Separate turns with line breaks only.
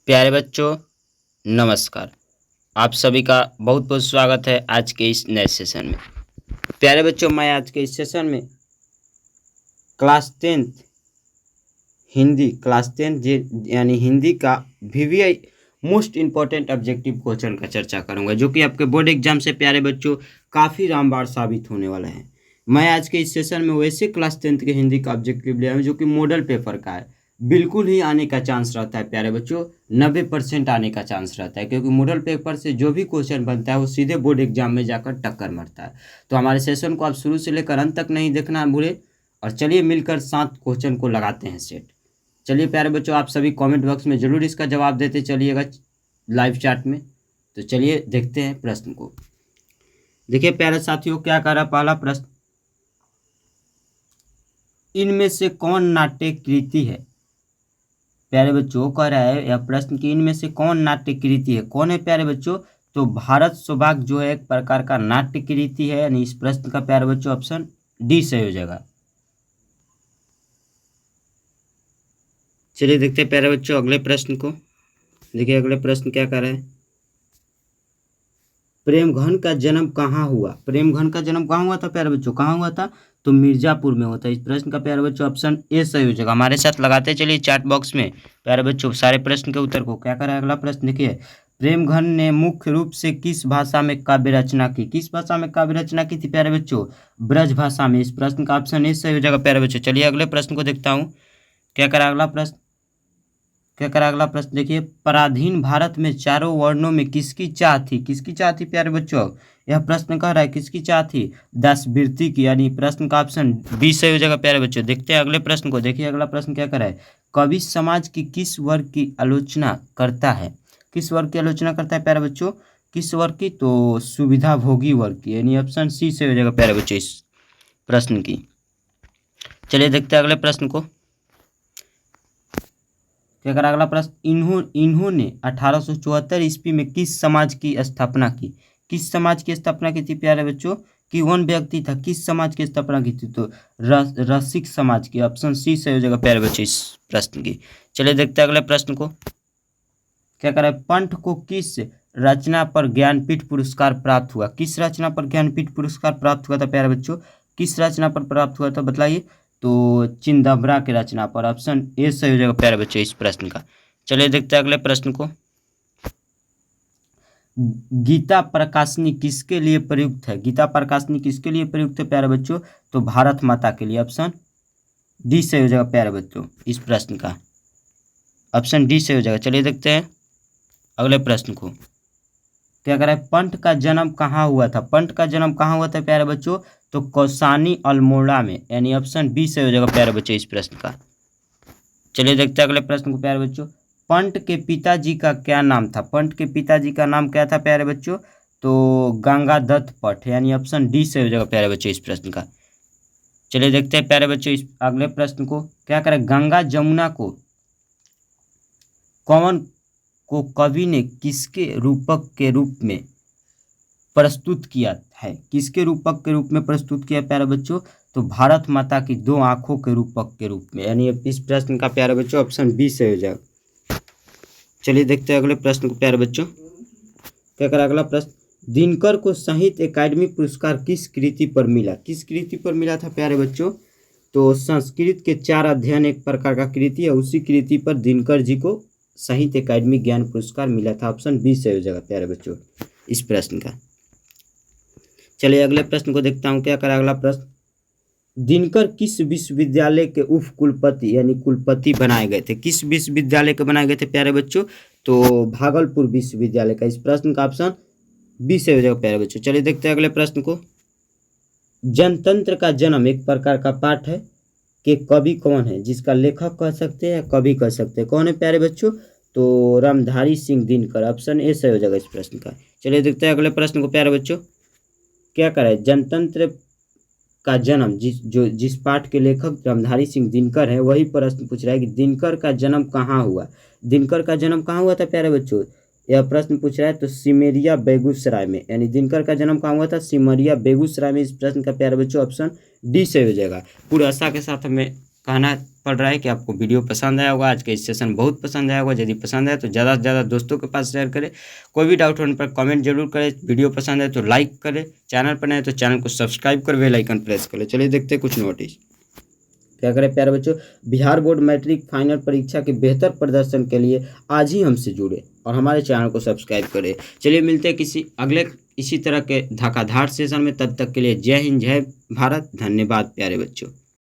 प्यारे बच्चों, नमस्कार। आप सभी का बहुत बहुत स्वागत है आज के इस नए सेशन में। प्यारे बच्चों, मैं आज के इस सेशन में क्लास 10th हिंदी यानी हिंदी का VVI most important objective question का चर्चा करूंगा, जो कि आपके बोर्ड एग्जाम से प्यारे बच्चों काफ़ी रामबाण साबित होने वाला है। मैं आज के इस सेशन में वैसे क्लास 10th के हिंदी का ऑब्जेक्टिव ले आया हूँ जो कि मॉडल पेपर का है। बिल्कुल ही आने का चांस रहता है प्यारे बच्चों, 90% आने का चांस रहता है, क्योंकि मॉडल पेपर से जो भी क्वेश्चन बनता है वो सीधे बोर्ड एग्जाम में जाकर टक्कर मारता है। तो हमारे सेशन को आप शुरू से लेकर अंत तक नहीं देखना भूले, और चलिए मिलकर 7 क्वेश्चन को लगाते हैं सेट। चलिए प्यारे बच्चों, आप सभी कमेंट बॉक्स में जरूर इसका जवाब देते चलिएगा लाइव चैट में। तो चलिए देखते हैं प्रश्न को। देखिए प्यारे साथियों, क्या कह रहा पहला प्रश्न, इनमें से कौन नाट्य कृति है। प्यारे बच्चों कह रहा है यह प्रश्न कि इनमें से कौन नाट्य कृति है। कौन है प्यारे बच्चों? तो भारत सौभाग्य जो है एक प्रकार का नाट्य कृति है, यानी इस प्रश्न का प्यारे बच्चों ऑप्शन डी सही हो जाएगा। चलिए देखते हैं प्यारे बच्चों अगले प्रश्न को। देखिए अगले प्रश्न क्या कर रहे हैं, प्रेमघन का जन्म कहाँ हुआ। प्रेमघन का जन्म कहाँ हुआ था प्यारे बच्चों? कहाँ हुआ था? तो मिर्जापुर में होता है। इस प्रश्न का प्यारे बच्चों ऑप्शन ए सही हो जाएगा। हमारे साथ लगाते चलिए चैट बॉक्स में प्यारे बच्चों सारे प्रश्न के उत्तर को। क्या कर रहा है अगला प्रश्न, देखिए प्रेमघन ने मुख्य रूप से किस भाषा में काव्य रचना की। किस भाषा में काव्य रचना की थी प्यारे बच्चों? ब्रज भाषा में। इस प्रश्न का ऑप्शन ए सही हो जाएगा प्यारे बच्चों। चलिए अगले प्रश्न को देखता हूँ। क्या करा अगला प्रश्न, क्या करा अगला प्रश्न, देखिए पराधीन भारत में चारों वर्णों में किसकी चाह थी। किसकी चाह थी प्यारे बच्चों? यह प्रश्न कह रहा है किसकी चाह थी? दासवृत्ति की, यानी प्रश्न का ऑप्शन बी सही हो जाएगा प्यारे बच्चों। देखते हैं अगले प्रश्न को। देखिए अगला प्रश्न क्या कर रहा है, कवि समाज की किस वर्ग की आलोचना करता है। किस वर्ग की आलोचना करता है प्यारे बच्चों? किस वर्ग की? तो सुविधाभोगी वर्ग की, यानी ऑप्शन सी सही हो जाएगा प्यारे बच्चों इस प्रश्न की। चलिए देखते हैं अगले प्रश्न को। क्या करा अगला प्रश्न, इन्होंने 1874 ईस्वी में किस समाज की स्थापना की। किस समाज की स्थापना की थी प्यारे बच्चों? कि कौन व्यक्ति था, किस समाज की स्थापना की थी? तो रसिक समाज की, ऑप्शन सी सही हो जाएगा प्यारे बच्चों इस प्रश्न की। चलिए देखते हैं अगले प्रश्न को। क्या करा है, पंत को किस रचना पर ज्ञानपीठ पुरस्कार प्राप्त हुआ। किस रचना पर ज्ञानपीठ पुरस्कार प्राप्त हुआ था प्यारे बच्चों? किस रचना पर प्राप्त हुआ था बताइए? तो चिंदबरा की रचना पर, ऑप्शन ए सही हो जाएगा प्यारे बच्चों इस प्रश्न का। चलिए देखते हैं अगले प्रश्न को। गीता प्रकाशनी किसके लिए प्रयुक्त है। गीता प्रकाशनी किसके लिए प्रयुक्त है प्यारे बच्चों? तो भारत माता के लिए, ऑप्शन डी सही हो जाएगा प्यारे बच्चों इस प्रश्न का। ऑप्शन डी सही हो जाएगा। चलिए देखते हैं अगले प्रश्न को। क्या कह रहा है, पंत का जन्म कहाँ हुआ था। पंत का जन्म कहाँ हुआ था प्यारे बच्चों? तो कौसानी अल्मोड़ा में, यानी ऑप्शन बी सही हो जाएगा प्यारे बच्चों इस प्रश्न का। चलिए देखते हैं अगले प्रश्न को प्यारे बच्चों। पंत के पिताजी का क्या नाम था। पंत के पिताजी का नाम क्या था प्यारे बच्चों? तो गंगादत्त पट, यानी ऑप्शन डी सही हो जाएगा प्यारे बच्चों इस प्रश्न का। चलिए देखते हैं प्यारे बच्चों इस अगले प्रश्न को। क्या करें, गंगा जमुना को कौन को कवि ने किसके रूपक के रूप में प्रस्तुत किया है। किसके रूपक के रूप में प्रस्तुत किया प्यारे बच्चों? तो भारत माता की 2 आंखों के रूपक के रूप में, यानी इस प्रश्न का प्यारे बच्चों ऑप्शन बी से हो जाएगा। चलिए देखते हैं अगले प्रश्न को प्यारे बच्चों। क्या करा अगला प्रश्न, दिनकर को साहित्य अकादमी पुरस्कार किस कृति पर मिला। किस कृति पर मिला था प्यारे बच्चों? तो संस्कृत के 4 अध्ययन एक प्रकार का कृति है, उसी कृति पर दिनकर जी को साहित्य अकादमी ज्ञान पुरस्कार मिला था। ऑप्शन बी सही हो जाएगा प्यारे बच्चों इस प्रश्न का। चलिए अगले प्रश्न को देखता हूँ। क्या करा अगला प्रश्न, दिनकर किस विश्वविद्यालय के उप कुलपति यानी कुलपति बनाए गए थे। किस विश्वविद्यालय के बनाए गए थे प्यारे बच्चों? तो भागलपुर विश्वविद्यालय का। इस प्रश्न का ऑप्शन बी सही हो जाएगा प्यारे बच्चों। चलिए देखते हैं अगले प्रश्न को। जनतंत्र का जन्म एक प्रकार का पाठ है कि कवि कौन है, जिसका लेखक कह सकते हैं या कवि कह सकते हैं। कौन है प्यारे बच्चों? तो रामधारी सिंह दिनकर, ऑप्शन ए सही हो जाएगा इस प्रश्न का। चलिए देखते हैं अगले प्रश्न को प्यारे बच्चों। क्या करें, जनतंत्र का जन्म जिस पाठ के लेखक रामधारी सिंह दिनकर है, वही प्रश्न पूछ रहा है कि दिनकर का जन्म कहाँ हुआ। दिनकर का जन्म कहाँ हुआ था प्यारे बच्चों? यह प्रश्न पूछ रहा है तो सिमरिया बेगूसराय में, यानी दिनकर का जन्म कहाँ हुआ था? सिमरिया बेगूसराय में। इस प्रश्न का प्यारे बच्चों ऑप्शन डी से हो जाएगा। पूरी आशा के साथ हमें कहना पड़ रहा है कि आपको वीडियो पसंद आया होगा, आज का इस सेशन बहुत पसंद आया होगा। यदि पसंद आया तो ज़्यादा से ज़्यादा दोस्तों के पास शेयर करें। कोई भी डाउट होने पर कमेंट जरूर करें। वीडियो पसंद आए तो लाइक करें, चैनल पर नए तो चैनल को सब्सक्राइब कर बेल आइकन प्रेस करें। चलिए देखते हैं कुछ नोटिस। क्या करें प्यारे बच्चों, बिहार बोर्ड मैट्रिक फाइनल परीक्षा के बेहतर प्रदर्शन के लिए आज ही हमसे जुड़े और हमारे चैनल को सब्सक्राइब करें। चलिए मिलते हैं किसी अगले इसी तरह के धकाधार सेशन में। तब तक के लिए जय हिंद, जय भारत, धन्यवाद प्यारे बच्चों।